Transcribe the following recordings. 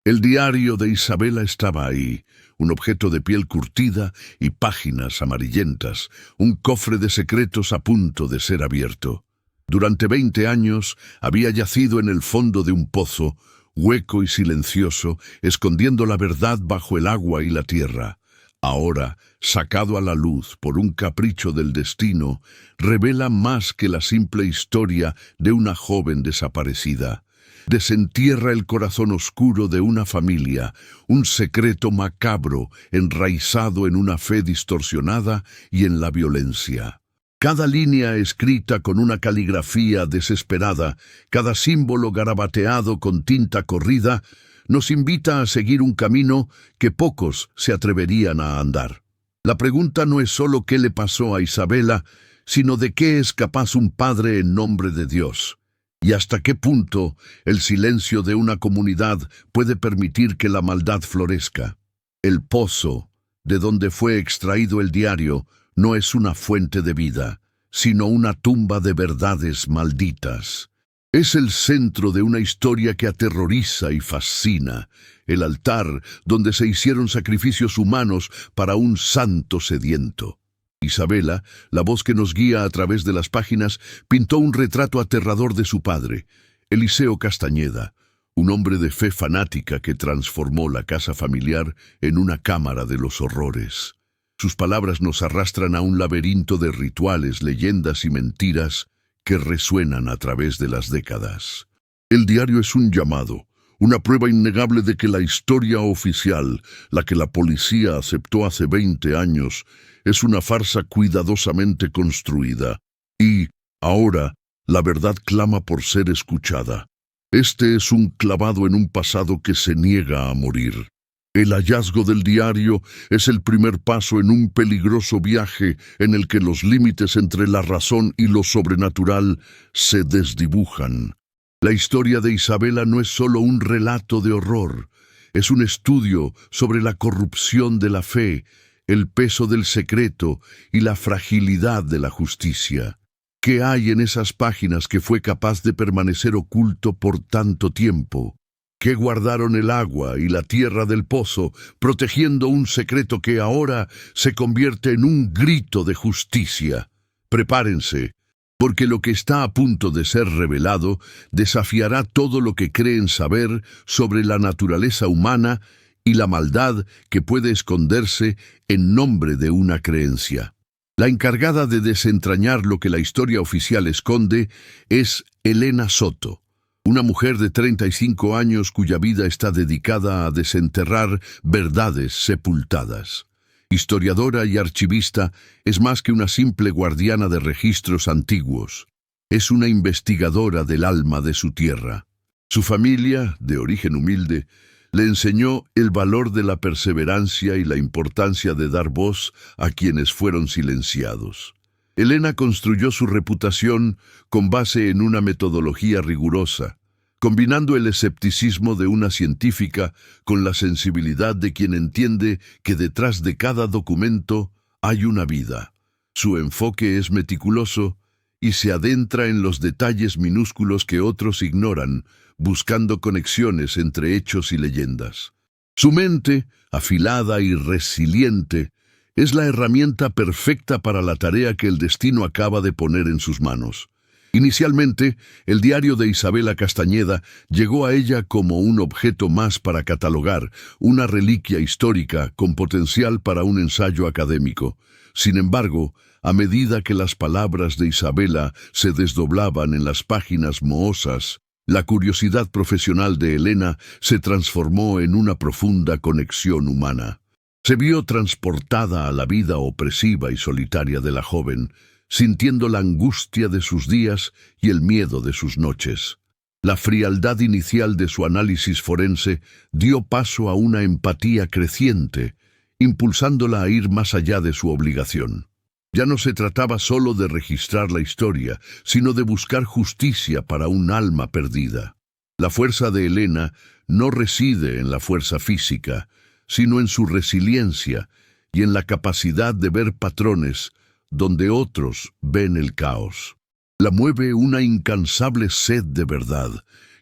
El diario de Isabela estaba ahí, un objeto de piel curtida y páginas amarillentas, un cofre de secretos a punto de ser abierto. Durante 20 años había yacido en el fondo de un pozo, hueco y silencioso, escondiendo la verdad bajo el agua y la tierra. Ahora, sacado a la luz por un capricho del destino, revela más que la simple historia de una joven desaparecida. Desentierra el corazón oscuro de una familia, un secreto macabro enraizado en una fe distorsionada y en la violencia. Cada línea escrita con una caligrafía desesperada, cada símbolo garabateado con tinta corrida, nos invita a seguir un camino que pocos se atreverían a andar. La pregunta no es solo qué le pasó a Isabela, sino de qué es capaz un padre en nombre de Dios. ¿Y hasta qué punto el silencio de una comunidad puede permitir que la maldad florezca? El pozo, de donde fue extraído el diario, no es una fuente de vida, sino una tumba de verdades malditas. Es el centro de una historia que aterroriza y fascina, el altar donde se hicieron sacrificios humanos para un santo sediento. Isabela, la voz que nos guía a través de las páginas, pintó un retrato aterrador de su padre, Eliseo Castañeda, un hombre de fe fanática que transformó la casa familiar en una cámara de los horrores. Sus palabras nos arrastran a un laberinto de rituales, leyendas y mentiras que resuenan a través de las décadas. El diario es un llamado, una prueba innegable de que la historia oficial, la que la policía aceptó hace 20 años, es una farsa cuidadosamente construida. Y, ahora, la verdad clama por ser escuchada. Este es un clavado en un pasado que se niega a morir. El hallazgo del diario es el primer paso en un peligroso viaje en el que los límites entre la razón y lo sobrenatural se desdibujan. La historia de Isabela no es solo un relato de horror, es un estudio sobre la corrupción de la fe, el peso del secreto y la fragilidad de la justicia. ¿Qué hay en esas páginas que fue capaz de permanecer oculto por tanto tiempo? ¿Qué guardaron el agua y la tierra del pozo, protegiendo un secreto que ahora se convierte en un grito de justicia? Prepárense, porque lo que está a punto de ser revelado desafiará todo lo que creen saber sobre la naturaleza humana y la maldad que puede esconderse en nombre de una creencia. La encargada de desentrañar lo que la historia oficial esconde es Elena Soto, una mujer de 35 años cuya vida está dedicada a desenterrar verdades sepultadas. Historiadora y archivista, es más que una simple guardiana de registros antiguos. Es una investigadora del alma de su tierra. Su familia, de origen humilde, le enseñó el valor de la perseverancia y la importancia de dar voz a quienes fueron silenciados. Elena construyó su reputación con base en una metodología rigurosa, combinando el escepticismo de una científica con la sensibilidad de quien entiende que detrás de cada documento hay una vida. Su enfoque es meticuloso y se adentra en los detalles minúsculos que otros ignoran, buscando conexiones entre hechos y leyendas. Su mente, afilada y resiliente, es la herramienta perfecta para la tarea que el destino acaba de poner en sus manos. Inicialmente, el diario de Isabela Castañeda llegó a ella como un objeto más para catalogar, una reliquia histórica con potencial para un ensayo académico. Sin embargo, a medida que las palabras de Isabela se desdoblaban en las páginas mohosas, la curiosidad profesional de Elena se transformó en una profunda conexión humana. Se vio transportada a la vida opresiva y solitaria de la joven, sintiendo la angustia de sus días y el miedo de sus noches. La frialdad inicial de su análisis forense dio paso a una empatía creciente, impulsándola a ir más allá de su obligación. Ya no se trataba solo de registrar la historia, sino de buscar justicia para un alma perdida. La fuerza de Elena no reside en la fuerza física, sino en su resiliencia y en la capacidad de ver patrones donde otros ven el caos. La mueve una incansable sed de verdad,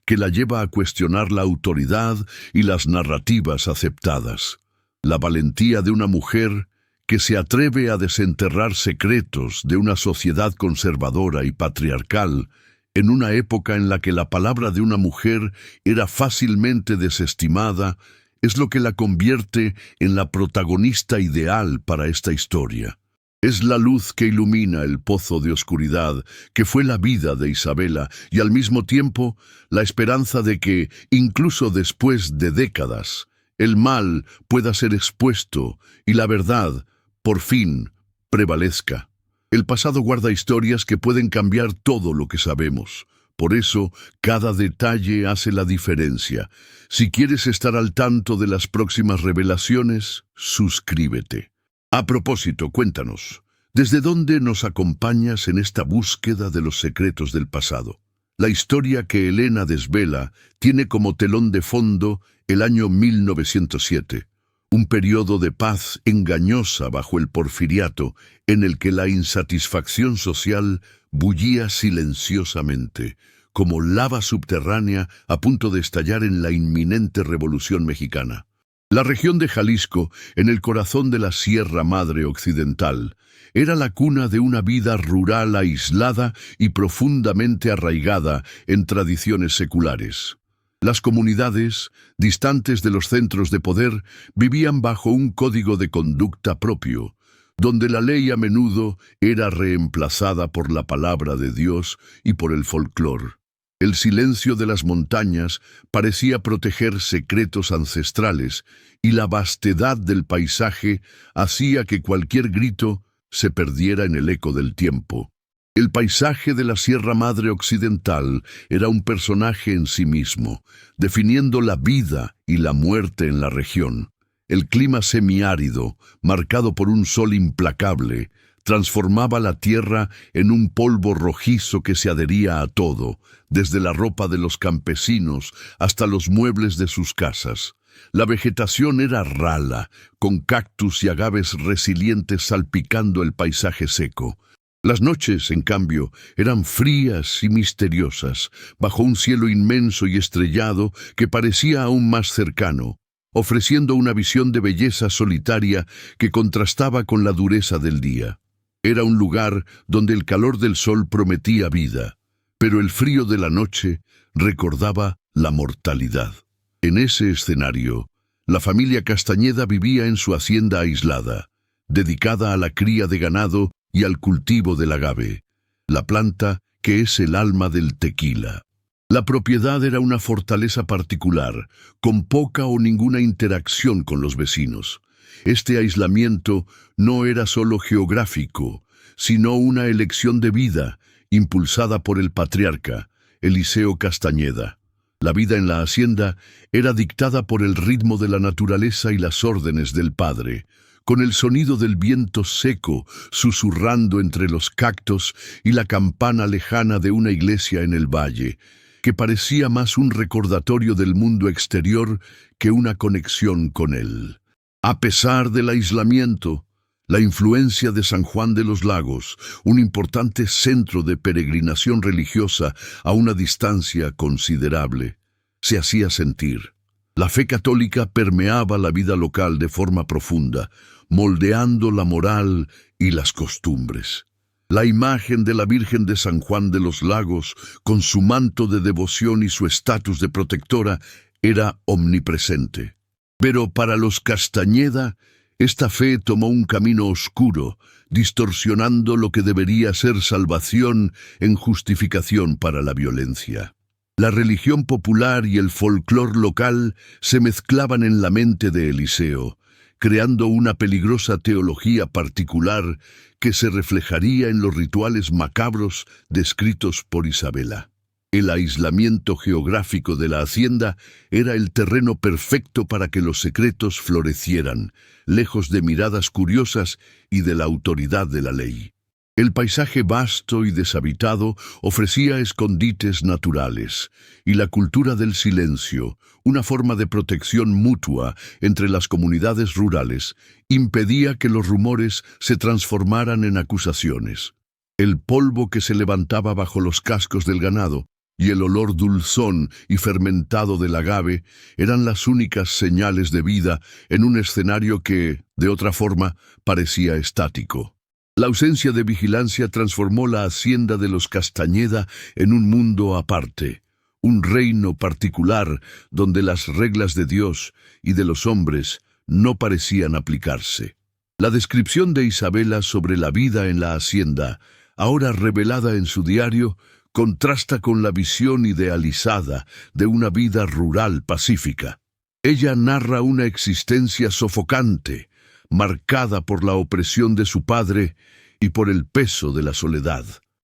que la lleva a cuestionar la autoridad y las narrativas aceptadas. La valentía de una mujer que se atreve a desenterrar secretos de una sociedad conservadora y patriarcal en una época en la que la palabra de una mujer era fácilmente desestimada, es lo que la convierte en la protagonista ideal para esta historia. Es la luz que ilumina el pozo de oscuridad que fue la vida de Isabela y al mismo tiempo la esperanza de que, incluso después de décadas, el mal pueda ser expuesto y la verdad, por fin, prevalezca. El pasado guarda historias que pueden cambiar todo lo que sabemos. Por eso, cada detalle hace la diferencia. Si quieres estar al tanto de las próximas revelaciones, suscríbete. A propósito, cuéntanos, ¿desde dónde nos acompañas en esta búsqueda de los secretos del pasado? La historia que Elena desvela tiene como telón de fondo el año 1907, un periodo de paz engañosa bajo el porfiriato en el que la insatisfacción social bullía silenciosamente, como lava subterránea a punto de estallar en la inminente Revolución Mexicana. La región de Jalisco, en el corazón de la Sierra Madre Occidental, era la cuna de una vida rural aislada y profundamente arraigada en tradiciones seculares. Las comunidades, distantes de los centros de poder, vivían bajo un código de conducta propio, donde la ley a menudo era reemplazada por la palabra de Dios y por el folclore. El silencio de las montañas parecía proteger secretos ancestrales y la vastedad del paisaje hacía que cualquier grito se perdiera en el eco del tiempo. El paisaje de la Sierra Madre Occidental era un personaje en sí mismo, definiendo la vida y la muerte en la región. El clima semiárido, marcado por un sol implacable, transformaba la tierra en un polvo rojizo que se adhería a todo, desde la ropa de los campesinos hasta los muebles de sus casas. La vegetación era rala, con cactus y agaves resilientes salpicando el paisaje seco. Las noches, en cambio, eran frías y misteriosas, bajo un cielo inmenso y estrellado que parecía aún más cercano, ofreciendo una visión de belleza solitaria que contrastaba con la dureza del día. Era un lugar donde el calor del sol prometía vida, pero el frío de la noche recordaba la mortalidad. En ese escenario, la familia Castañeda vivía en su hacienda aislada, dedicada a la cría de ganado y al cultivo del agave, la planta que es el alma del tequila. La propiedad era una fortaleza particular, con poca o ninguna interacción con los vecinos. Este aislamiento no era solo geográfico, sino una elección de vida, impulsada por el patriarca, Eliseo Castañeda. La vida en la hacienda era dictada por el ritmo de la naturaleza y las órdenes del padre, con el sonido del viento seco susurrando entre los cactos y la campana lejana de una iglesia en el valle, que parecía más un recordatorio del mundo exterior que una conexión con él. A pesar del aislamiento, la influencia de San Juan de los Lagos, un importante centro de peregrinación religiosa a una distancia considerable, se hacía sentir. La fe católica permeaba la vida local de forma profunda, moldeando la moral y las costumbres. La imagen de la Virgen de San Juan de los Lagos, con su manto de devoción y su estatus de protectora, era omnipresente. Pero para los Castañeda, esta fe tomó un camino oscuro, distorsionando lo que debería ser salvación en justificación para la violencia. La religión popular y el folclore local se mezclaban en la mente de Eliseo, creando una peligrosa teología particular que se reflejaría en los rituales macabros descritos por Isabela. El aislamiento geográfico de la hacienda era el terreno perfecto para que los secretos florecieran, lejos de miradas curiosas y de la autoridad de la ley. El paisaje vasto y deshabitado ofrecía escondites naturales, y la cultura del silencio, una forma de protección mutua entre las comunidades rurales, impedía que los rumores se transformaran en acusaciones. El polvo que se levantaba bajo los cascos del ganado y el olor dulzón y fermentado del agave eran las únicas señales de vida en un escenario que, de otra forma, parecía estático. La ausencia de vigilancia transformó la hacienda de los Castañeda en un mundo aparte, un reino particular donde las reglas de Dios y de los hombres no parecían aplicarse. La descripción de Isabela sobre la vida en la hacienda, ahora revelada en su diario, contrasta con la visión idealizada de una vida rural pacífica. Ella narra una existencia sofocante, marcada por la opresión de su padre y por el peso de la soledad.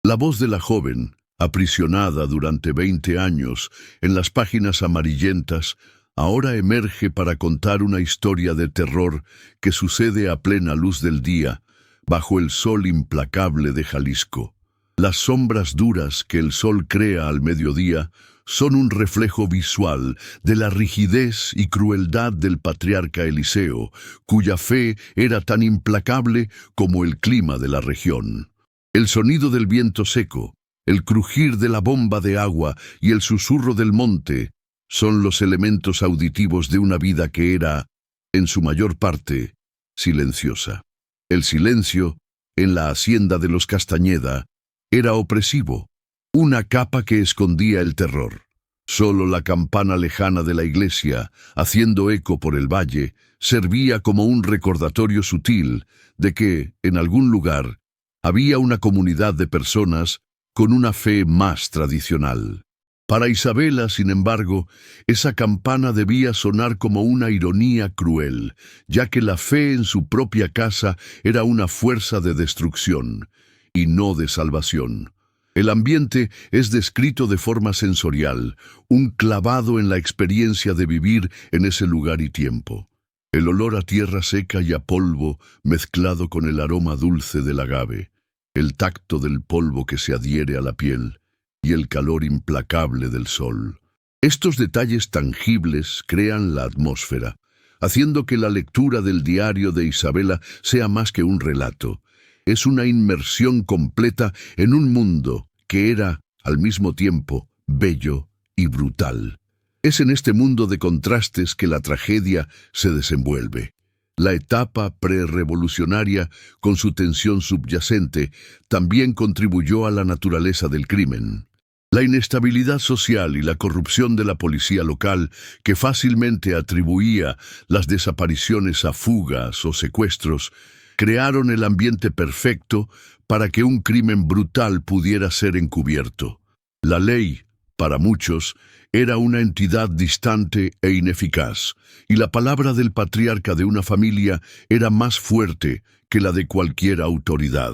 La voz de la joven, aprisionada durante 20 años en las páginas amarillentas, ahora emerge para contar una historia de terror que sucede a plena luz del día, bajo el sol implacable de Jalisco. Las sombras duras que el sol crea al mediodía son un reflejo visual de la rigidez y crueldad del patriarca Eliseo, cuya fe era tan implacable como el clima de la región. El sonido del viento seco, el crujir de la bomba de agua y el susurro del monte son los elementos auditivos de una vida que era, en su mayor parte, silenciosa. El silencio, en la hacienda de los Castañeda, era opresivo, una capa que escondía el terror. Solo la campana lejana de la iglesia, haciendo eco por el valle, servía como un recordatorio sutil de que, en algún lugar, había una comunidad de personas con una fe más tradicional. Para Isabela, sin embargo, esa campana debía sonar como una ironía cruel, ya que la fe en su propia casa era una fuerza de destrucción y no de salvación. El ambiente es descrito de forma sensorial, un clavado en la experiencia de vivir en ese lugar y tiempo. El olor a tierra seca y a polvo mezclado con el aroma dulce del agave, el tacto del polvo que se adhiere a la piel y el calor implacable del sol. Estos detalles tangibles crean la atmósfera, haciendo que la lectura del diario de Isabela sea más que un relato. Es una inmersión completa en un mundo que era, al mismo tiempo, bello y brutal. Es en este mundo de contrastes que la tragedia se desenvuelve. La etapa prerrevolucionaria, con su tensión subyacente, también contribuyó a la naturaleza del crimen. La inestabilidad social y la corrupción de la policía local, que fácilmente atribuía las desapariciones a fugas o secuestros, crearon el ambiente perfecto para que un crimen brutal pudiera ser encubierto. La ley, para muchos, era una entidad distante e ineficaz, y la palabra del patriarca de una familia era más fuerte que la de cualquier autoridad.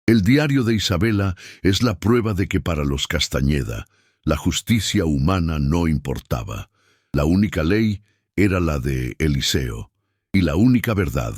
El diario de Isabela es la prueba de que para los Castañeda, la justicia humana no importaba. La única ley era la de Eliseo, y la única verdad,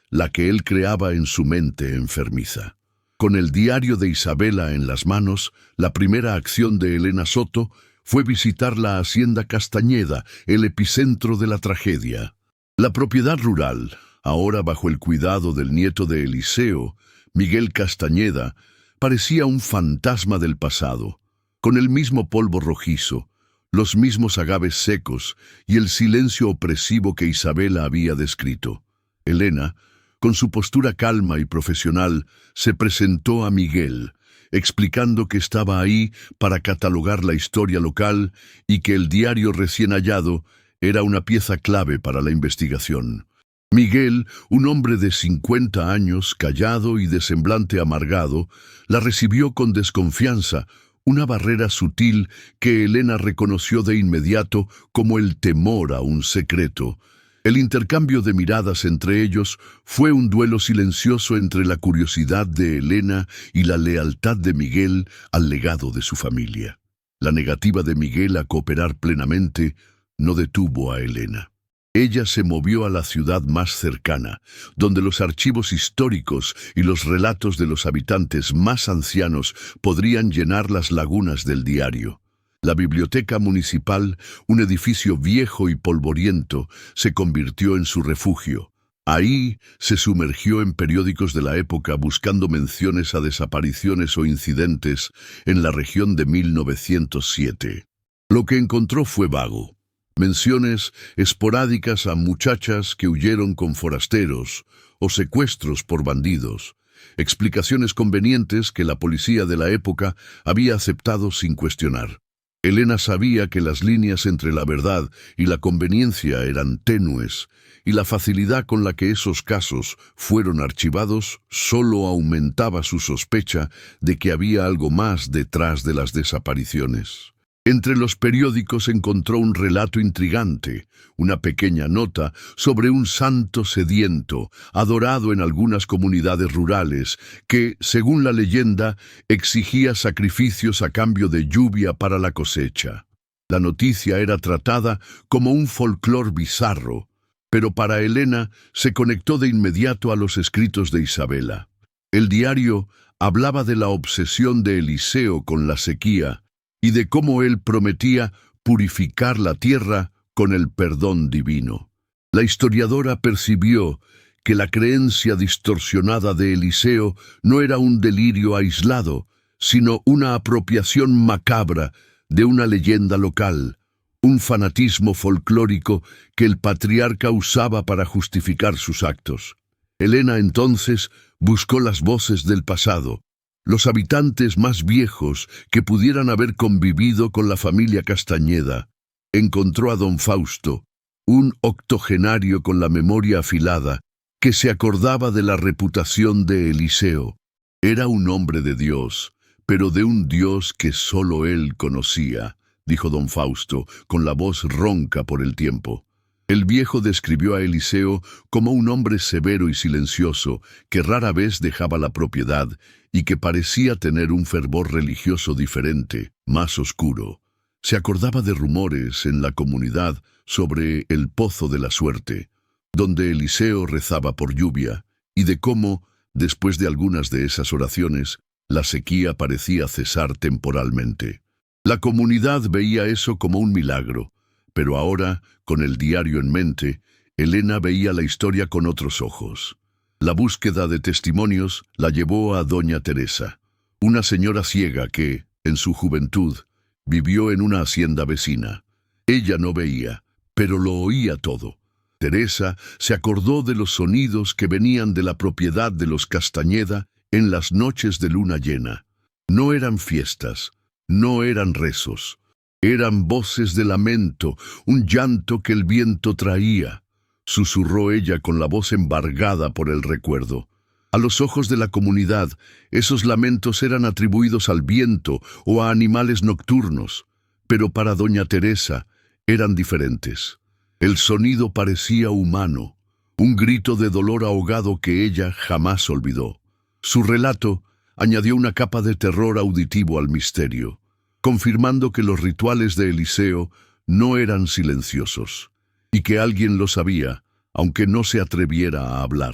la que él creaba en su mente enfermiza. Con el diario de Isabela en las manos, la primera acción de Elena Soto fue visitar la hacienda Castañeda, el epicentro de la tragedia. La propiedad rural, ahora bajo el cuidado del nieto de Eliseo, Miguel Castañeda, parecía un fantasma del pasado, con el mismo polvo rojizo, los mismos agaves secos y el silencio opresivo que Isabela había descrito. Elena, con su postura calma y profesional, se presentó a Miguel, explicando que estaba ahí para catalogar la historia local y que el diario recién hallado era una pieza clave para la investigación. Miguel, un hombre de 50 años, callado y de semblante amargado, la recibió con desconfianza, una barrera sutil que Elena reconoció de inmediato como el temor a un secreto. El intercambio de miradas entre ellos fue un duelo silencioso entre la curiosidad de Elena y la lealtad de Miguel al legado de su familia. La negativa de Miguel a cooperar plenamente no detuvo a Elena. Ella se movió a la ciudad más cercana, donde los archivos históricos y los relatos de los habitantes más ancianos podrían llenar las lagunas del diario. La biblioteca municipal, un edificio viejo y polvoriento, se convirtió en su refugio. Ahí se sumergió en periódicos de la época buscando menciones a desapariciones o incidentes en la región de 1907. Lo que encontró fue vago. Menciones esporádicas a muchachas que huyeron con forasteros o secuestros por bandidos. Explicaciones convenientes que la policía de la época había aceptado sin cuestionar. Elena sabía que las líneas entre la verdad y la conveniencia eran tenues, y la facilidad con la que esos casos fueron archivados solo aumentaba su sospecha de que había algo más detrás de las desapariciones. Entre los periódicos encontró un relato intrigante, una pequeña nota sobre un santo sediento, adorado en algunas comunidades rurales, que, según la leyenda, exigía sacrificios a cambio de lluvia para la cosecha. La noticia era tratada como un folclore bizarro, pero para Elena se conectó de inmediato a los escritos de Isabela. El diario hablaba de la obsesión de Eliseo con la sequía, y de cómo él prometía purificar la tierra con el perdón divino. La historiadora percibió que la creencia distorsionada de Eliseo no era un delirio aislado, sino una apropiación macabra de una leyenda local, un fanatismo folclórico que el patriarca usaba para justificar sus actos. Elena entonces buscó las voces del pasado, los habitantes más viejos que pudieran haber convivido con la familia Castañeda. Encontró a don Fausto, un octogenario con la memoria afilada, que se acordaba de la reputación de Eliseo. Era un hombre de Dios, pero de un Dios que solo él conocía, dijo don Fausto, con la voz ronca por el tiempo. El viejo describió a Eliseo como un hombre severo y silencioso, que rara vez dejaba la propiedad y que parecía tener un fervor religioso diferente, más oscuro. Se acordaba de rumores en la comunidad sobre el pozo de la suerte, donde Eliseo rezaba por lluvia, y de cómo, después de algunas de esas oraciones, la sequía parecía cesar temporalmente. La comunidad veía eso como un milagro, pero ahora, con el diario en mente, Elena veía la historia con otros ojos. La búsqueda de testimonios la llevó a doña Teresa, una señora ciega que, en su juventud, vivió en una hacienda vecina. Ella no veía, pero lo oía todo. Teresa se acordó de los sonidos que venían de la propiedad de los Castañeda en las noches de luna llena. No eran fiestas, no eran rezos. Eran voces de lamento, un llanto que el viento traía. Susurró ella con la voz embargada por el recuerdo. A los ojos de la comunidad, esos lamentos eran atribuidos al viento o a animales nocturnos, pero para doña Teresa eran diferentes. El sonido parecía humano, un grito de dolor ahogado que ella jamás olvidó. Su relato añadió una capa de terror auditivo al misterio, confirmando que los rituales de Eliseo no eran silenciosos, y que alguien lo sabía, aunque no se atreviera a hablar.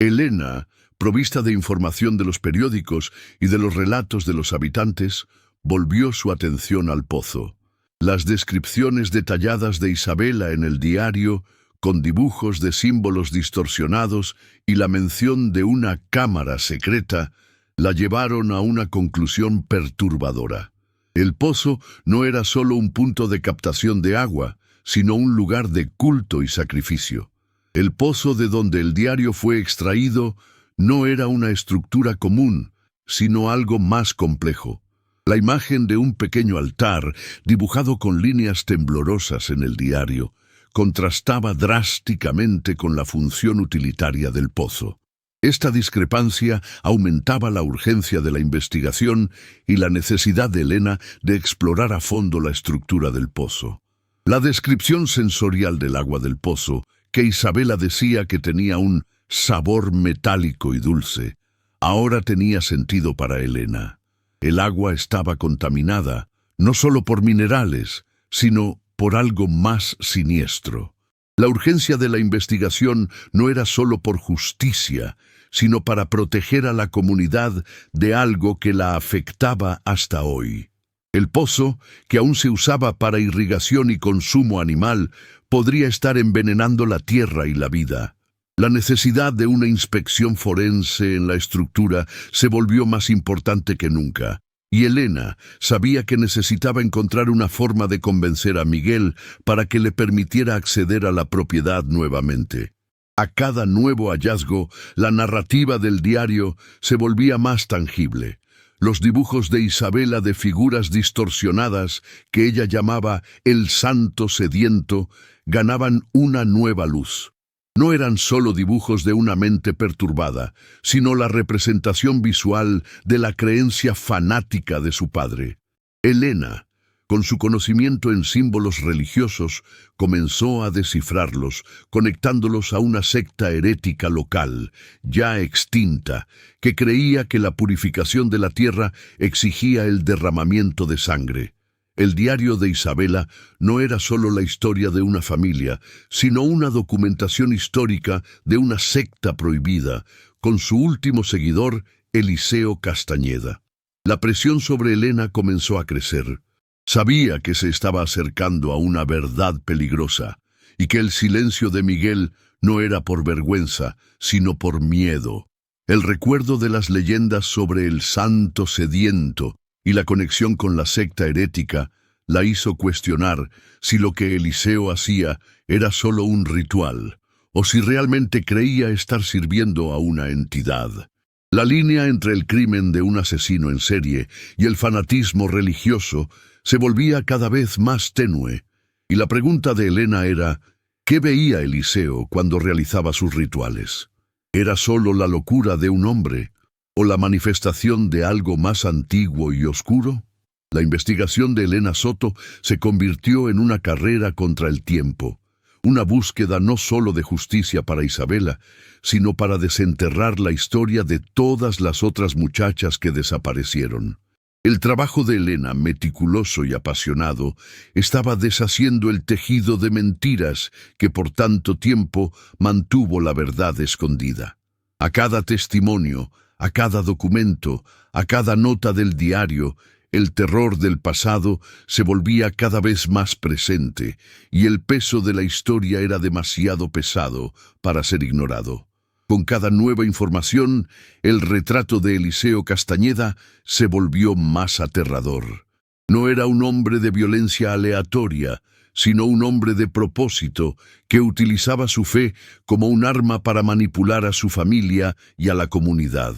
Elena, provista de información de los periódicos y de los relatos de los habitantes, volvió su atención al pozo. Las descripciones detalladas de Isabela en el diario, con dibujos de símbolos distorsionados y la mención de una cámara secreta, la llevaron a una conclusión perturbadora. El pozo no era solo un punto de captación de agua, sino un lugar de culto y sacrificio. El pozo de donde el diario fue extraído no era una estructura común, sino algo más complejo. La imagen de un pequeño altar, dibujado con líneas temblorosas en el diario, contrastaba drásticamente con la función utilitaria del pozo. Esta discrepancia aumentaba la urgencia de la investigación y la necesidad de Elena de explorar a fondo la estructura del pozo. La descripción sensorial del agua del pozo, que Isabela decía que tenía un sabor metálico y dulce, ahora tenía sentido para Elena. El agua estaba contaminada, no solo por minerales, sino por algo más siniestro. La urgencia de la investigación no era solo por justicia, sino para proteger a la comunidad de algo que la afectaba hasta hoy. El pozo, que aún se usaba para irrigación y consumo animal, podría estar envenenando la tierra y la vida. La necesidad de una inspección forense en la estructura se volvió más importante que nunca, y Elena sabía que necesitaba encontrar una forma de convencer a Miguel para que le permitiera acceder a la propiedad nuevamente. A cada nuevo hallazgo, la narrativa del diario se volvía más tangible. Los dibujos de Isabela de figuras distorsionadas, que ella llamaba el santo sediento, ganaban una nueva luz. No eran solo dibujos de una mente perturbada, sino la representación visual de la creencia fanática de su padre. Elena, con su conocimiento en símbolos religiosos, comenzó a descifrarlos, conectándolos a una secta herética local, ya extinta, que creía que la purificación de la tierra exigía el derramamiento de sangre. El diario de Isabela no era solo la historia de una familia, sino una documentación histórica de una secta prohibida, con su último seguidor, Eliseo Castañeda. La presión sobre Elena comenzó a crecer. Sabía que se estaba acercando a una verdad peligrosa, y que el silencio de Miguel no era por vergüenza, sino por miedo. El recuerdo de las leyendas sobre el santo sediento y la conexión con la secta herética la hizo cuestionar si lo que Eliseo hacía era solo un ritual, o si realmente creía estar sirviendo a una entidad. La línea entre el crimen de un asesino en serie y el fanatismo religioso se volvía cada vez más tenue, y la pregunta de Elena era, ¿qué veía Eliseo cuando realizaba sus rituales? ¿Era solo la locura de un hombre, o la manifestación de algo más antiguo y oscuro? La investigación de Elena Soto se convirtió en una carrera contra el tiempo, una búsqueda no solo de justicia para Isabela, sino para desenterrar la historia de todas las otras muchachas que desaparecieron. El trabajo de Elena, meticuloso y apasionado, estaba deshaciendo el tejido de mentiras que por tanto tiempo mantuvo la verdad escondida. A cada testimonio, a cada documento, a cada nota del diario, el terror del pasado se volvía cada vez más presente, y el peso de la historia era demasiado pesado para ser ignorado. Con cada nueva información, el retrato de Eliseo Castañeda se volvió más aterrador. No era un hombre de violencia aleatoria, sino un hombre de propósito que utilizaba su fe como un arma para manipular a su familia y a la comunidad.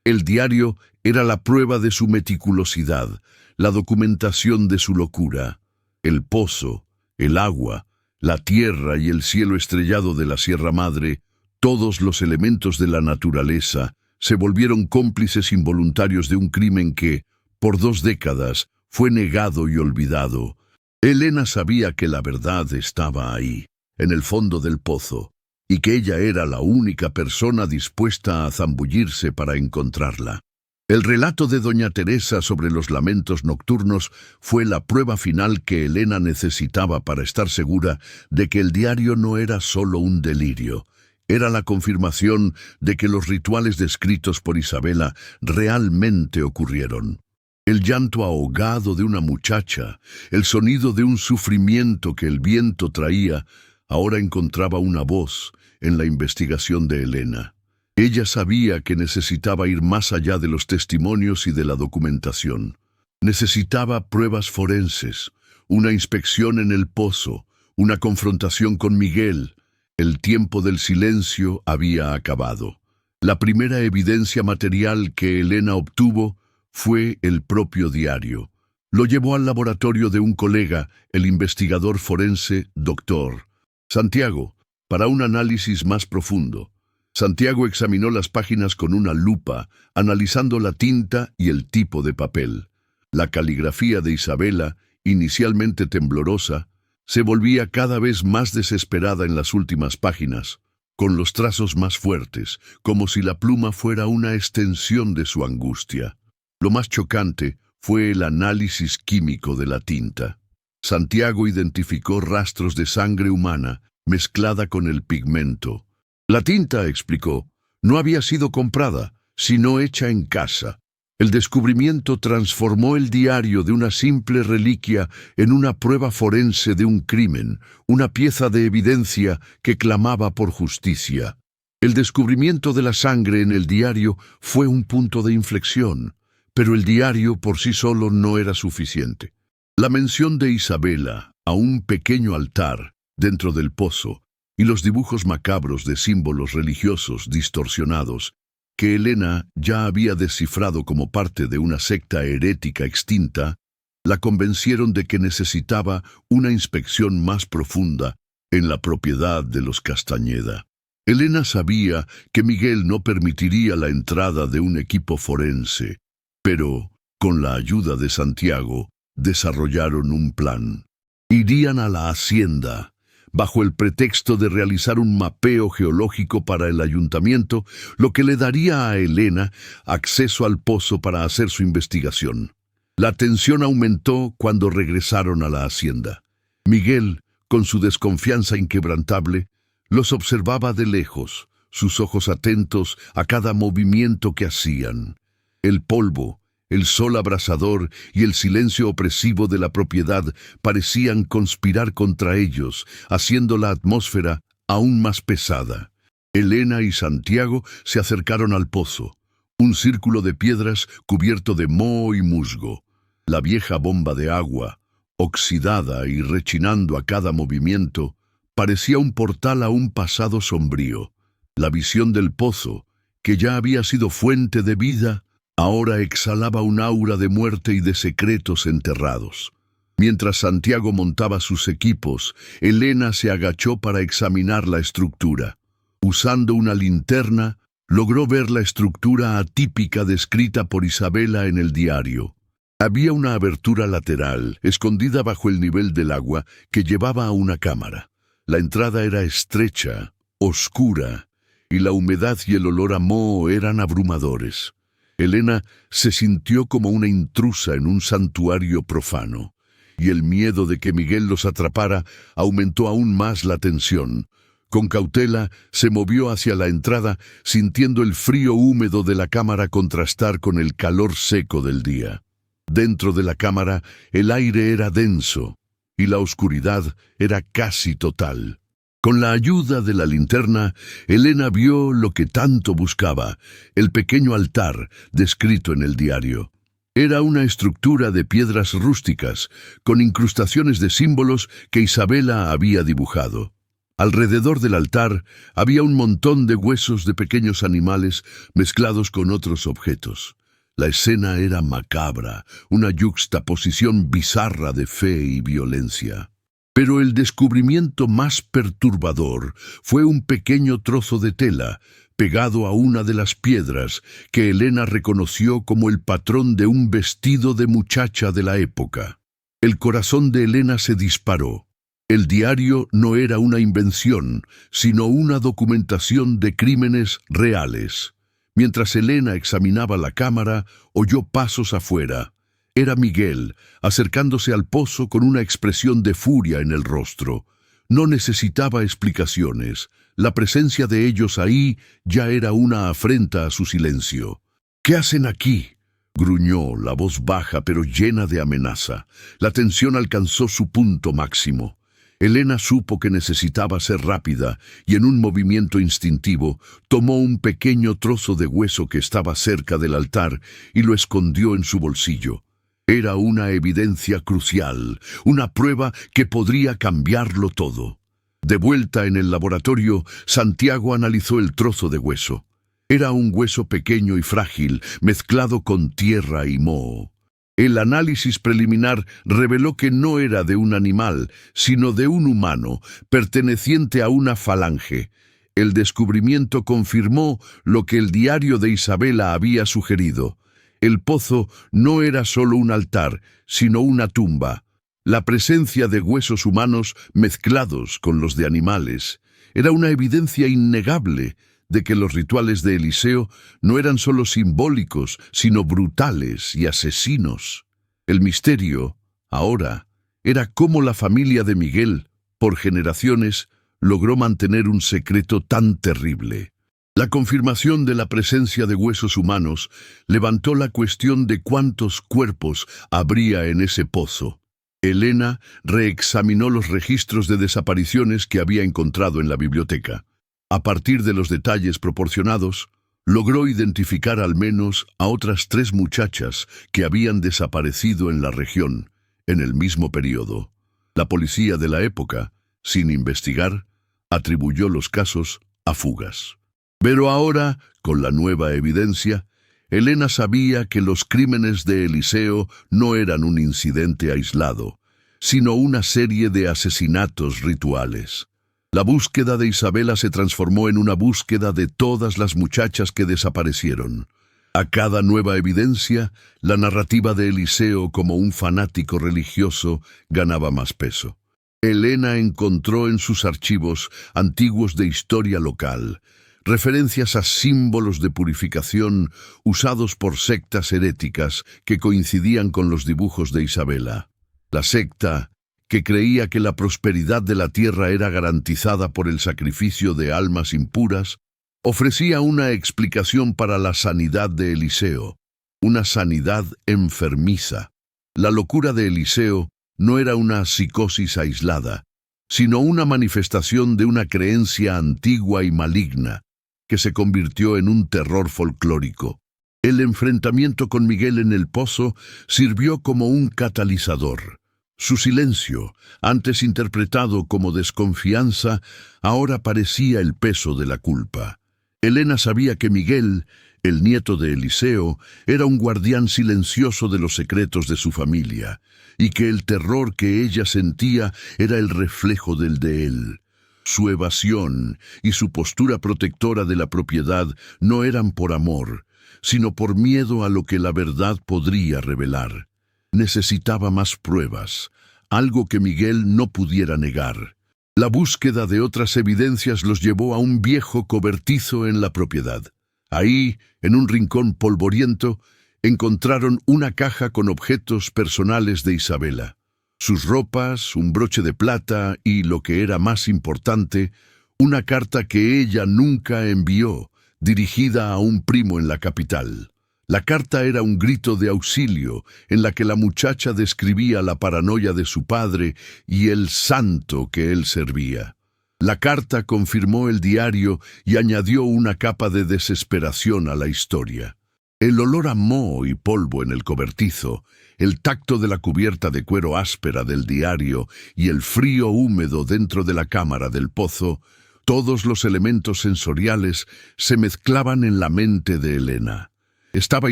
El diario era la prueba de su meticulosidad, la documentación de su locura. El pozo, el agua, la tierra y el cielo estrellado de la Sierra Madre, todos los elementos de la naturaleza, se volvieron cómplices involuntarios de un crimen que, por 2 décadas, fue negado y olvidado. Elena sabía que la verdad estaba ahí, en el fondo del pozo, y que ella era la única persona dispuesta a zambullirse para encontrarla. El relato de doña Teresa sobre los lamentos nocturnos fue la prueba final que Elena necesitaba para estar segura de que el diario no era solo un delirio. Era la confirmación de que los rituales descritos por Isabela realmente ocurrieron. El llanto ahogado de una muchacha, el sonido de un sufrimiento que el viento traía, ahora encontraba una voz en la investigación de Elena. Ella sabía que necesitaba ir más allá de los testimonios y de la documentación. Necesitaba pruebas forenses, una inspección en el pozo, una confrontación con Miguel. El tiempo del silencio había acabado. La primera evidencia material que Elena obtuvo fue el propio diario. Lo llevó al laboratorio de un colega, el investigador forense Dr. Santiago, para un análisis más profundo. Santiago examinó las páginas con una lupa, analizando la tinta y el tipo de papel. La caligrafía de Isabela, inicialmente temblorosa, se volvía cada vez más desesperada en las últimas páginas, con los trazos más fuertes, como si la pluma fuera una extensión de su angustia. Lo más chocante fue el análisis químico de la tinta. Santiago identificó rastros de sangre humana mezclada con el pigmento. La tinta, explicó, no había sido comprada, sino hecha en casa. El descubrimiento transformó el diario de una simple reliquia en una prueba forense de un crimen, una pieza de evidencia que clamaba por justicia. El descubrimiento de la sangre en el diario fue un punto de inflexión, pero el diario por sí solo no era suficiente. La mención de Isabela a un pequeño altar dentro del pozo y los dibujos macabros de símbolos religiosos distorsionados que Elena ya había descifrado como parte de una secta herética extinta, la convencieron de que necesitaba una inspección más profunda en la propiedad de los Castañeda. Elena sabía que Miguel no permitiría la entrada de un equipo forense, pero, con la ayuda de Santiago, desarrollaron un plan. Irían a la hacienda, bajo el pretexto de realizar un mapeo geológico para el ayuntamiento, lo que le daría a Elena acceso al pozo para hacer su investigación. La tensión aumentó cuando regresaron a la hacienda. Miguel, con su desconfianza inquebrantable, los observaba de lejos, sus ojos atentos a cada movimiento que hacían. El polvo, el sol abrasador y el silencio opresivo de la propiedad parecían conspirar contra ellos, haciendo la atmósfera aún más pesada. Elena y Santiago se acercaron al pozo, un círculo de piedras cubierto de moho y musgo. La vieja bomba de agua, oxidada y rechinando a cada movimiento, parecía un portal a un pasado sombrío. La visión del pozo, que ya había sido fuente de vida, ahora exhalaba un aura de muerte y de secretos enterrados. Mientras Santiago montaba sus equipos, Elena se agachó para examinar la estructura. Usando una linterna, logró ver la estructura atípica descrita por Isabela en el diario. Había una abertura lateral, escondida bajo el nivel del agua, que llevaba a una cámara. La entrada era estrecha, oscura, y la humedad y el olor a moho eran abrumadores. Elena se sintió como una intrusa en un santuario profano, y el miedo de que Miguel los atrapara aumentó aún más la tensión. Con cautela se movió hacia la entrada, sintiendo el frío húmedo de la cámara contrastar con el calor seco del día. Dentro de la cámara el aire era denso, y la oscuridad era casi total. Con la ayuda de la linterna, Elena vio lo que tanto buscaba, el pequeño altar descrito en el diario. Era una estructura de piedras rústicas, con incrustaciones de símbolos que Isabela había dibujado. Alrededor del altar había un montón de huesos de pequeños animales mezclados con otros objetos. La escena era macabra, una yuxtaposición bizarra de fe y violencia. Pero el descubrimiento más perturbador fue un pequeño trozo de tela pegado a una de las piedras que Elena reconoció como el patrón de un vestido de muchacha de la época. El corazón de Elena se disparó. El diario no era una invención, sino una documentación de crímenes reales. Mientras Elena examinaba la cámara, oyó pasos afuera. Era Miguel, acercándose al pozo con una expresión de furia en el rostro. No necesitaba explicaciones. La presencia de ellos ahí ya era una afrenta a su silencio. «¿Qué hacen aquí?», gruñó, la voz baja pero llena de amenaza. La tensión alcanzó su punto máximo. Elena supo que necesitaba ser rápida y en un movimiento instintivo tomó un pequeño trozo de hueso que estaba cerca del altar y lo escondió en su bolsillo. Era una evidencia crucial, una prueba que podría cambiarlo todo. De vuelta en el laboratorio, Santiago analizó el trozo de hueso. Era un hueso pequeño y frágil, mezclado con tierra y moho. El análisis preliminar reveló que no era de un animal, sino de un humano, perteneciente a una falange. El descubrimiento confirmó lo que el diario de Isabela había sugerido. El pozo no era solo un altar, sino una tumba. La presencia de huesos humanos mezclados con los de animales era una evidencia innegable de que los rituales de Eliseo no eran solo simbólicos, sino brutales y asesinos. El misterio, ahora, era cómo la familia de Miguel, por generaciones, logró mantener un secreto tan terrible. La confirmación de la presencia de huesos humanos levantó la cuestión de cuántos cuerpos habría en ese pozo. Elena reexaminó los registros de desapariciones que había encontrado en la biblioteca. A partir de los detalles proporcionados, logró identificar al menos a otras 3 muchachas que habían desaparecido en la región en el mismo periodo. La policía de la época, sin investigar, atribuyó los casos a fugas. Pero ahora, con la nueva evidencia, Elena sabía que los crímenes de Eliseo no eran un incidente aislado, sino una serie de asesinatos rituales. La búsqueda de Isabela se transformó en una búsqueda de todas las muchachas que desaparecieron. A cada nueva evidencia, la narrativa de Eliseo como un fanático religioso ganaba más peso. Elena encontró en sus archivos antiguos de historia local referencias a símbolos de purificación usados por sectas heréticas que coincidían con los dibujos de Isabela. La secta, que creía que la prosperidad de la tierra era garantizada por el sacrificio de almas impuras, ofrecía una explicación para la sanidad de Eliseo, una sanidad enfermiza. La locura de Eliseo no era una psicosis aislada, sino una manifestación de una creencia antigua y maligna, que se convirtió en un terror folclórico. El enfrentamiento con Miguel en el pozo sirvió como un catalizador. Su silencio, antes interpretado como desconfianza, ahora parecía el peso de la culpa. Elena sabía que Miguel, el nieto de Eliseo, era un guardián silencioso de los secretos de su familia, y que el terror que ella sentía era el reflejo del de él. Su evasión y su postura protectora de la propiedad no eran por amor, sino por miedo a lo que la verdad podría revelar. Necesitaba más pruebas, algo que Miguel no pudiera negar. La búsqueda de otras evidencias los llevó a un viejo cobertizo en la propiedad. Ahí, en un rincón polvoriento, encontraron una caja con objetos personales de Isabela. Sus ropas, un broche de plata y, lo que era más importante, una carta que ella nunca envió, dirigida a un primo en la capital. La carta era un grito de auxilio en la que la muchacha describía la paranoia de su padre y el santo que él servía. La carta confirmó el diario y añadió una capa de desesperación a la historia. El olor a moho y polvo en el cobertizo, el tacto de la cubierta de cuero áspera del diario y el frío húmedo dentro de la cámara del pozo, todos los elementos sensoriales se mezclaban en la mente de Elena. Estaba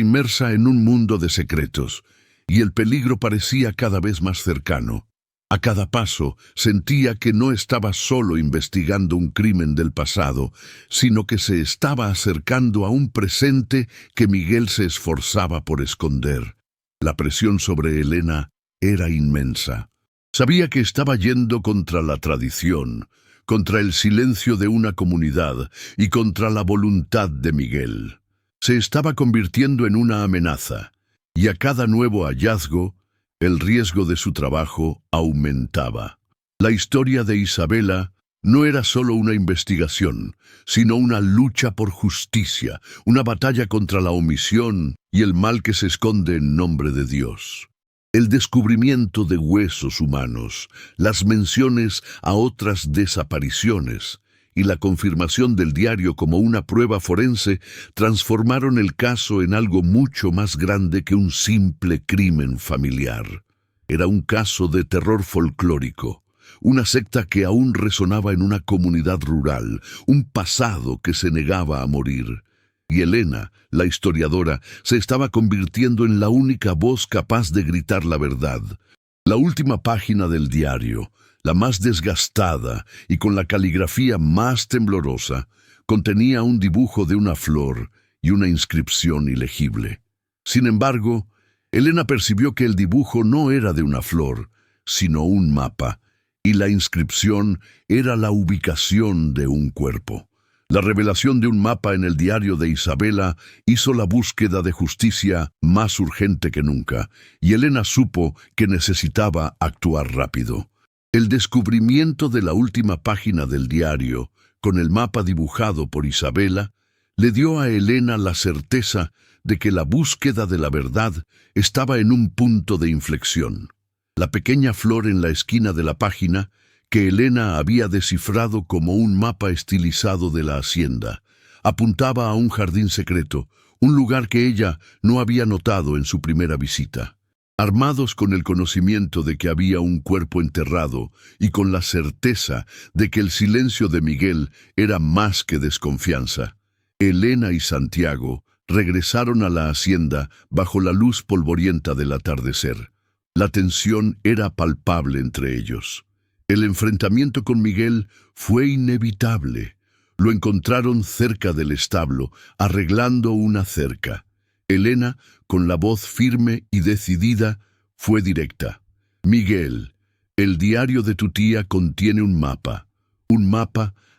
inmersa en un mundo de secretos, y el peligro parecía cada vez más cercano. A cada paso sentía que no estaba solo investigando un crimen del pasado, sino que se estaba acercando a un presente que Miguel se esforzaba por esconder. La presión sobre Elena era inmensa. Sabía que estaba yendo contra la tradición, contra el silencio de una comunidad y contra la voluntad de Miguel. Se estaba convirtiendo en una amenaza, y a cada nuevo hallazgo, el riesgo de su trabajo aumentaba. La historia de Isabela no era solo una investigación, sino una lucha por justicia, una batalla contra la omisión y el mal que se esconde en nombre de Dios. El descubrimiento de huesos humanos, las menciones a otras desapariciones y la confirmación del diario como una prueba forense transformaron el caso en algo mucho más grande que un simple crimen familiar. Era un caso de terror folclórico, una secta que aún resonaba en una comunidad rural, un pasado que se negaba a morir. Y Elena, la historiadora, se estaba convirtiendo en la única voz capaz de gritar la verdad. La última página del diario, la más desgastada y con la caligrafía más temblorosa, contenía un dibujo de una flor y una inscripción ilegible. Sin embargo, Elena percibió que el dibujo no era de una flor, sino un mapa, y la inscripción era la ubicación de un cuerpo. La revelación de un mapa en el diario de Isabela hizo la búsqueda de justicia más urgente que nunca, y Elena supo que necesitaba actuar rápido. El descubrimiento de la última página del diario, con el mapa dibujado por Isabela, le dio a Elena la certeza de que la búsqueda de la verdad estaba en un punto de inflexión. La pequeña flor en la esquina de la página, que Elena había descifrado como un mapa estilizado de la hacienda. Apuntaba a un jardín secreto, un lugar que ella no había notado en su primera visita. Armados con el conocimiento de que había un cuerpo enterrado y con la certeza de que el silencio de Miguel era más que desconfianza, Elena y Santiago regresaron a la hacienda bajo la luz polvorienta del atardecer. La tensión era palpable entre ellos. El enfrentamiento con Miguel fue inevitable. Lo encontraron cerca del establo, arreglando una cerca. Elena, con la voz firme y decidida, fue directa. Miguel, el diario de tu tía contiene un mapa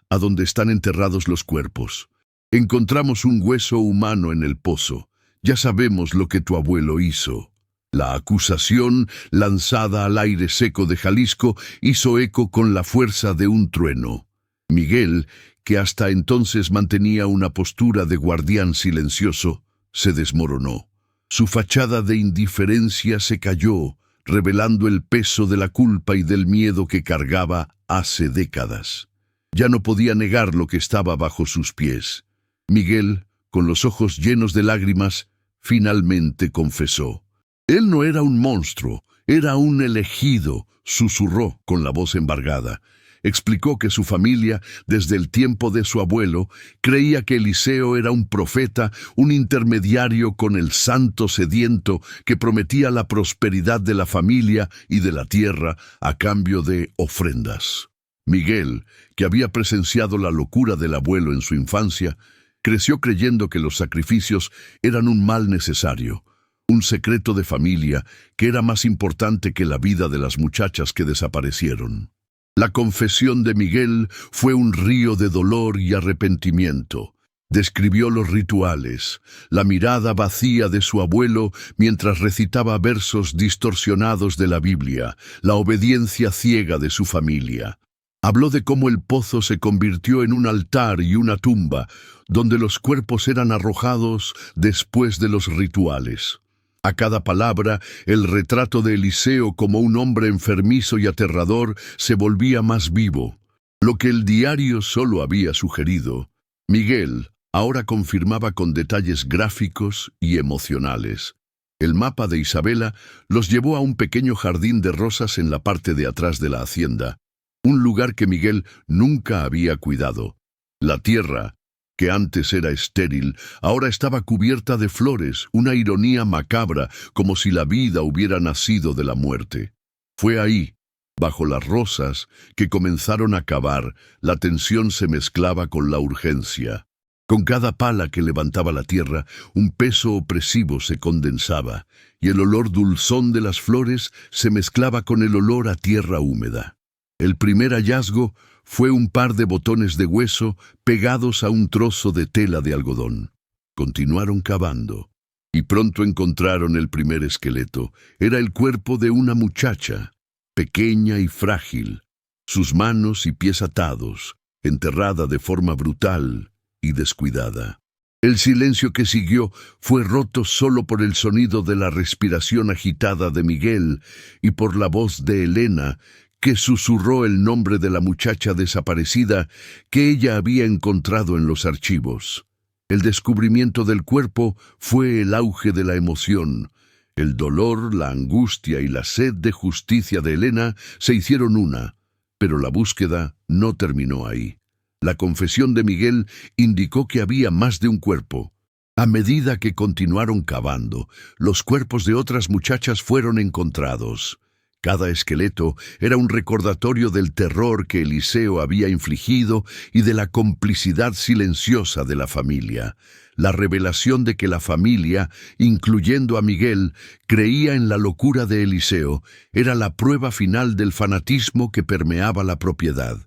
a donde están enterrados los cuerpos. Encontramos un hueso humano en el pozo. Ya sabemos lo que tu abuelo hizo. La acusación, lanzada al aire seco de Jalisco, hizo eco con la fuerza de un trueno. Miguel, que hasta entonces mantenía una postura de guardián silencioso, se desmoronó. Su fachada de indiferencia se cayó, revelando el peso de la culpa y del miedo que cargaba hace décadas. Ya no podía negar lo que estaba bajo sus pies. Miguel, con los ojos llenos de lágrimas, finalmente confesó. Él no era un monstruo, era un elegido, susurró con la voz embargada. Explicó que su familia, desde el tiempo de su abuelo, creía que Eliseo era un profeta, un intermediario con el santo sediento que prometía la prosperidad de la familia y de la tierra a cambio de ofrendas. Miguel, que había presenciado la locura del abuelo en su infancia, creció creyendo que los sacrificios eran un mal necesario, un secreto de familia que era más importante que la vida de las muchachas que desaparecieron. La confesión de Miguel fue un río de dolor y arrepentimiento. Describió los rituales, la mirada vacía de su abuelo mientras recitaba versos distorsionados de la Biblia, la obediencia ciega de su familia. Habló de cómo el pozo se convirtió en un altar y una tumba, donde los cuerpos eran arrojados después de los rituales. A cada palabra, el retrato de Eliseo como un hombre enfermizo y aterrador se volvía más vivo. Lo que el diario solo había sugerido, Miguel ahora confirmaba con detalles gráficos y emocionales. El mapa de Isabela los llevó a un pequeño jardín de rosas en la parte de atrás de la hacienda, un lugar que Miguel nunca había cuidado. La tierra, que antes era estéril, ahora estaba cubierta de flores, una ironía macabra, como si la vida hubiera nacido de la muerte. Fue ahí, bajo las rosas, que comenzaron a cavar. La tensión se mezclaba con la urgencia. Con cada pala que levantaba la tierra, un peso opresivo se condensaba, y el olor dulzón de las flores se mezclaba con el olor a tierra húmeda. El primer hallazgo fue un par de botones de hueso pegados a un trozo de tela de algodón. Continuaron cavando, y pronto encontraron el primer esqueleto. Era el cuerpo de una muchacha, pequeña y frágil, sus manos y pies atados, enterrada de forma brutal y descuidada. El silencio que siguió fue roto solo por el sonido de la respiración agitada de Miguel y por la voz de Elena, que susurró el nombre de la muchacha desaparecida que ella había encontrado en los archivos. El descubrimiento del cuerpo fue el auge de la emoción. El dolor, la angustia y la sed de justicia de Elena se hicieron una, pero la búsqueda no terminó ahí. La confesión de Miguel indicó que había más de un cuerpo. A medida que continuaron cavando, los cuerpos de otras muchachas fueron encontrados. Cada esqueleto era un recordatorio del terror que Eliseo había infligido y de la complicidad silenciosa de la familia. La revelación de que la familia, incluyendo a Miguel, creía en la locura de Eliseo, era la prueba final del fanatismo que permeaba la propiedad.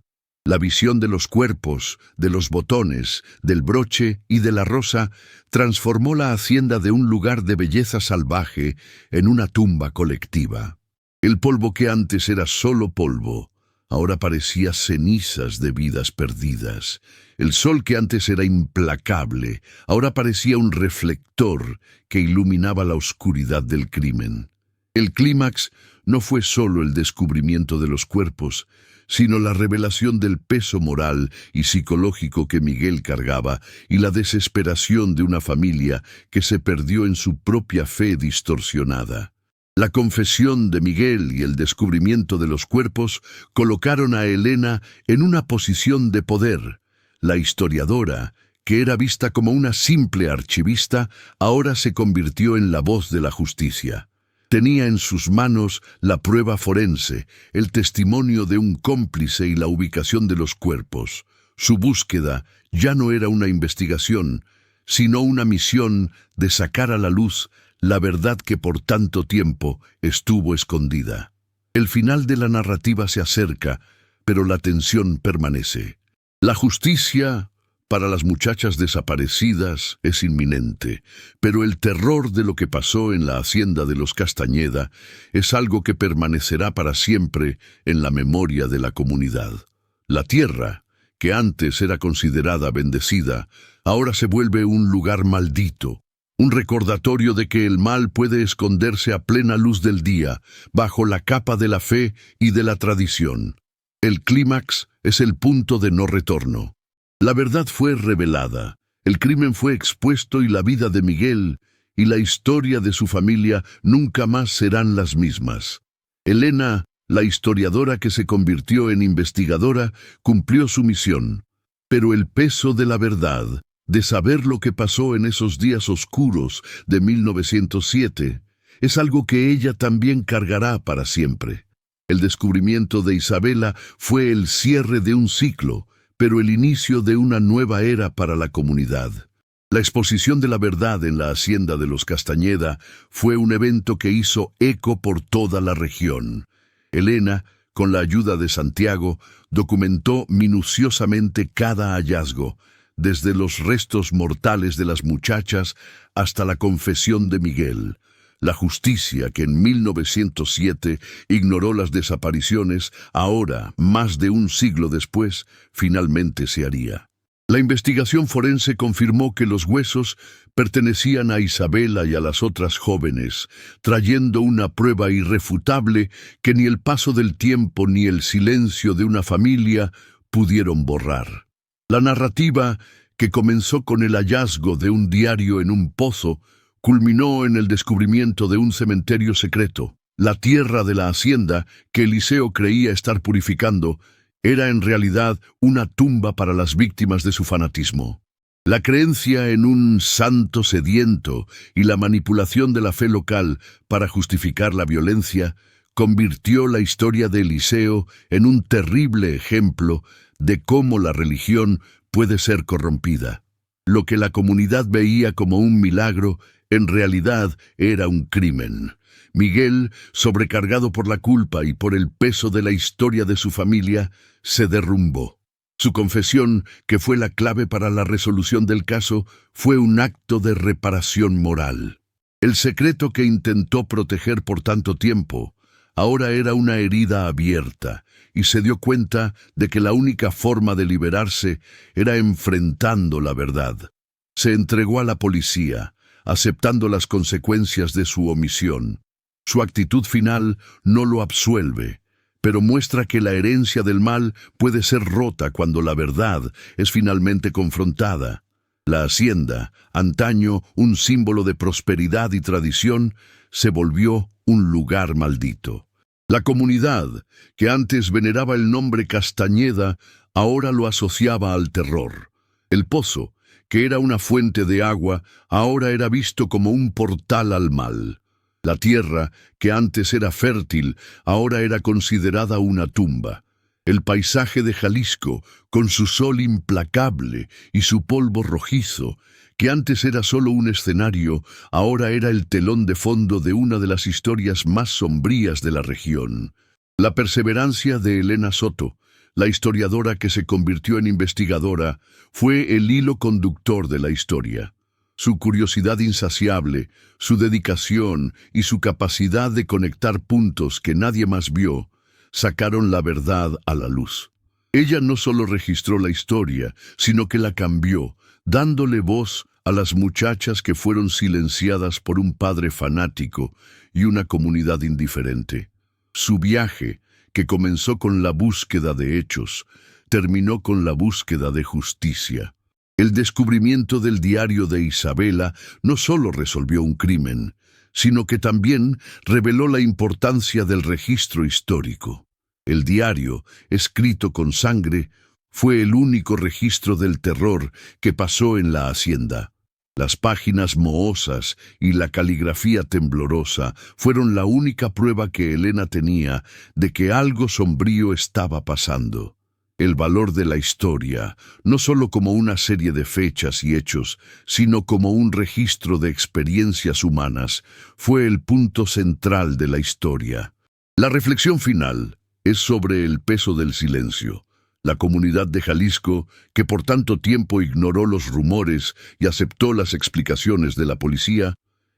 La visión de los cuerpos, de los botones, del broche y de la rosa transformó la hacienda de un lugar de belleza salvaje en una tumba colectiva. El polvo que antes era solo polvo, ahora parecía cenizas de vidas perdidas. El sol que antes era implacable, ahora parecía un reflector que iluminaba la oscuridad del crimen. El clímax no fue solo el descubrimiento de los cuerpos, sino la revelación del peso moral y psicológico que Miguel cargaba y la desesperación de una familia que se perdió en su propia fe distorsionada. La confesión de Miguel y el descubrimiento de los cuerpos colocaron a Elena en una posición de poder. La historiadora, que era vista como una simple archivista, ahora se convirtió en la voz de la justicia. Tenía en sus manos la prueba forense, el testimonio de un cómplice y la ubicación de los cuerpos. Su búsqueda ya no era una investigación, sino una misión de sacar a la luz la verdad que por tanto tiempo estuvo escondida. El final de la narrativa se acerca, pero la tensión permanece. La justicia para las muchachas desaparecidas es inminente, pero el terror de lo que pasó en la hacienda de los Castañeda es algo que permanecerá para siempre en la memoria de la comunidad. La tierra, que antes era considerada bendecida, ahora se vuelve un lugar maldito, un recordatorio de que el mal puede esconderse a plena luz del día, bajo la capa de la fe y de la tradición. El clímax es el punto de no retorno. La verdad fue revelada, el crimen fue expuesto y la vida de Miguel y la historia de su familia nunca más serán las mismas. Elena, la historiadora que se convirtió en investigadora, cumplió su misión, pero el peso de la verdad, de saber lo que pasó en esos días oscuros de 1907, es algo que ella también cargará para siempre. El descubrimiento de Isabela fue el cierre de un ciclo, pero el inicio de una nueva era para la comunidad. La exposición de la verdad en la hacienda de los Castañeda fue un evento que hizo eco por toda la región. Elena, con la ayuda de Santiago, documentó minuciosamente cada hallazgo, desde los restos mortales de las muchachas hasta la confesión de Miguel. La justicia, que en 1907 ignoró las desapariciones, ahora, más de un siglo después, finalmente se haría. La investigación forense confirmó que los huesos pertenecían a Isabela y a las otras jóvenes, trayendo una prueba irrefutable que ni el paso del tiempo ni el silencio de una familia pudieron borrar. La narrativa, que comenzó con el hallazgo de un diario en un pozo, culminó en el descubrimiento de un cementerio secreto. La tierra de la hacienda, que Eliseo creía estar purificando, era en realidad una tumba para las víctimas de su fanatismo. La creencia en un santo sediento y la manipulación de la fe local para justificar la violencia convirtió la historia de Eliseo en un terrible ejemplo de cómo la religión puede ser corrompida. Lo que la comunidad veía como un milagro, en realidad era un crimen. Miguel, sobrecargado por la culpa y por el peso de la historia de su familia, se derrumbó. Su confesión, que fue la clave para la resolución del caso, fue un acto de reparación moral. El secreto que intentó proteger por tanto tiempo, ahora era una herida abierta, y se dio cuenta de que la única forma de liberarse era enfrentando la verdad. Se entregó a la policía, aceptando las consecuencias de su omisión. Su actitud final no lo absuelve, pero muestra que la herencia del mal puede ser rota cuando la verdad es finalmente confrontada. La hacienda, antaño un símbolo de prosperidad y tradición, se volvió un lugar maldito. La comunidad, que antes veneraba el nombre Castañeda, ahora lo asociaba al terror. El pozo, que era una fuente de agua, ahora era visto como un portal al mal. La tierra, que antes era fértil, ahora era considerada una tumba. El paisaje de Jalisco, con su sol implacable y su polvo rojizo, que antes era solo un escenario, ahora era el telón de fondo de una de las historias más sombrías de la región. La perseverancia de Elena Soto, la historiadora que se convirtió en investigadora, fue el hilo conductor de la historia. Su curiosidad insaciable, su dedicación y su capacidad de conectar puntos que nadie más vio, sacaron la verdad a la luz. Ella no solo registró la historia, sino que la cambió, dándole voz a las muchachas que fueron silenciadas por un padre fanático y una comunidad indiferente. Su viaje, que comenzó con la búsqueda de hechos, terminó con la búsqueda de justicia. El descubrimiento del diario de Isabela no solo resolvió un crimen, sino que también reveló la importancia del registro histórico. El diario, escrito con sangre, fue el único registro del terror que pasó en la hacienda. Las páginas mohosas y la caligrafía temblorosa fueron la única prueba que Elena tenía de que algo sombrío estaba pasando. El valor de la historia, no solo como una serie de fechas y hechos, sino como un registro de experiencias humanas, fue el punto central de la historia. La reflexión final es sobre el peso del silencio. La comunidad de Jalisco, que por tanto tiempo ignoró los rumores y aceptó las explicaciones de la policía,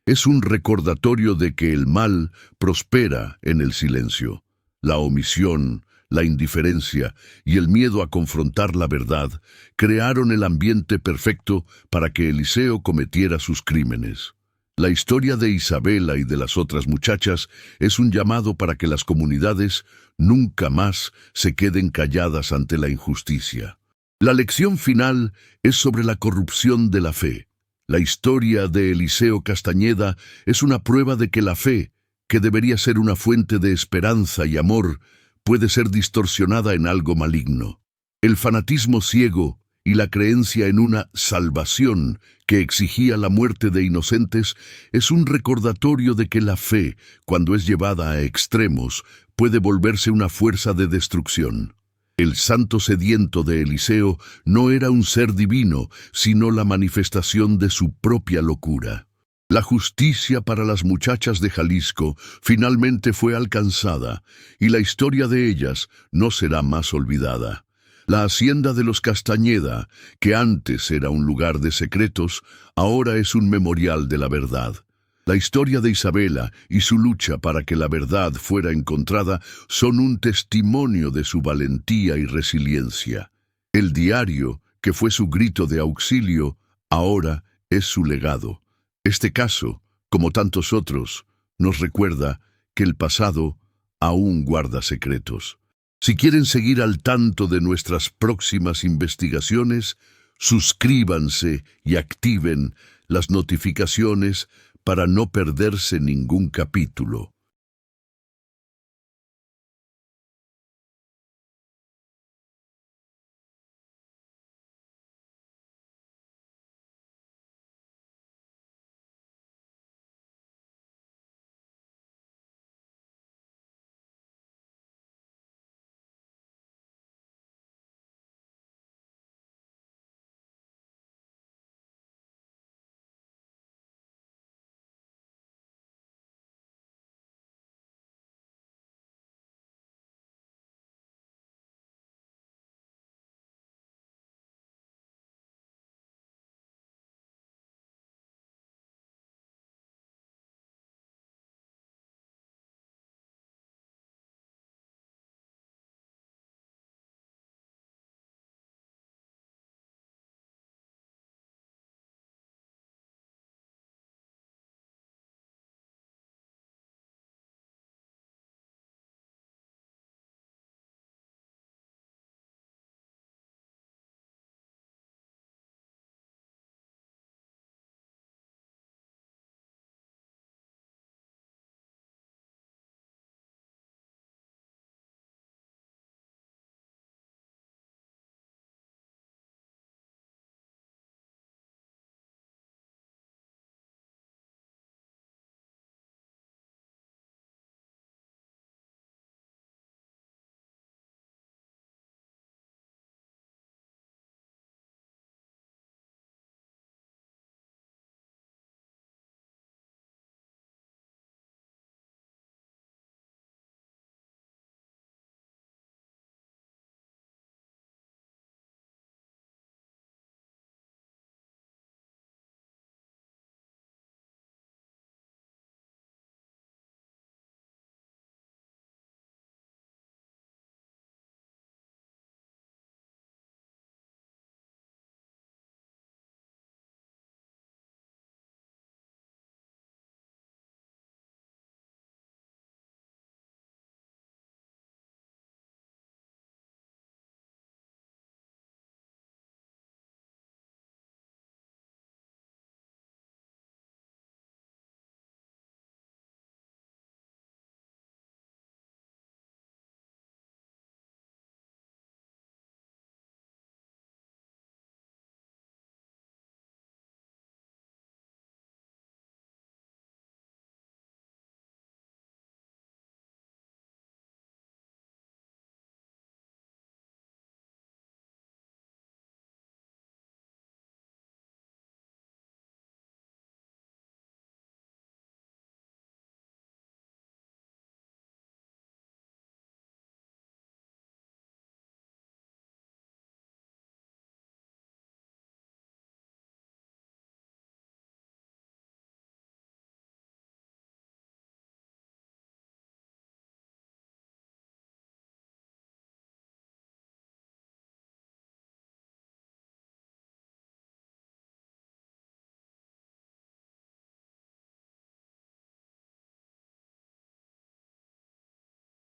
es un recordatorio de que el mal prospera en el silencio. La omisión, la indiferencia y el miedo a confrontar la verdad crearon el ambiente perfecto para que Eliseo cometiera sus crímenes. La historia de Isabela y de las otras muchachas es un llamado para que las comunidades nunca más se queden calladas ante la injusticia. La lección final es sobre la corrupción de la fe. La historia de Eliseo Castañeda es una prueba de que la fe, que debería ser una fuente de esperanza y amor, puede ser distorsionada en algo maligno. El fanatismo ciego y la creencia en una salvación que exigía la muerte de inocentes es un recordatorio de que la fe, cuando es llevada a extremos, puede volverse una fuerza de destrucción. El santo sediento de Eliseo no era un ser divino, sino la manifestación de su propia locura. La justicia para las muchachas de Jalisco finalmente fue alcanzada, y la historia de ellas no será más olvidada. La hacienda de los Castañeda, que antes era un lugar de secretos, ahora es un memorial de la verdad. La historia de Isabela y su lucha para que la verdad fuera encontrada son un testimonio de su valentía y resiliencia. El diario, que fue su grito de auxilio, ahora es su legado. Este caso, como tantos otros, nos recuerda que el pasado aún guarda secretos. Si quieren seguir al tanto de nuestras próximas investigaciones, suscríbanse y activen las notificaciones para no perderse ningún capítulo.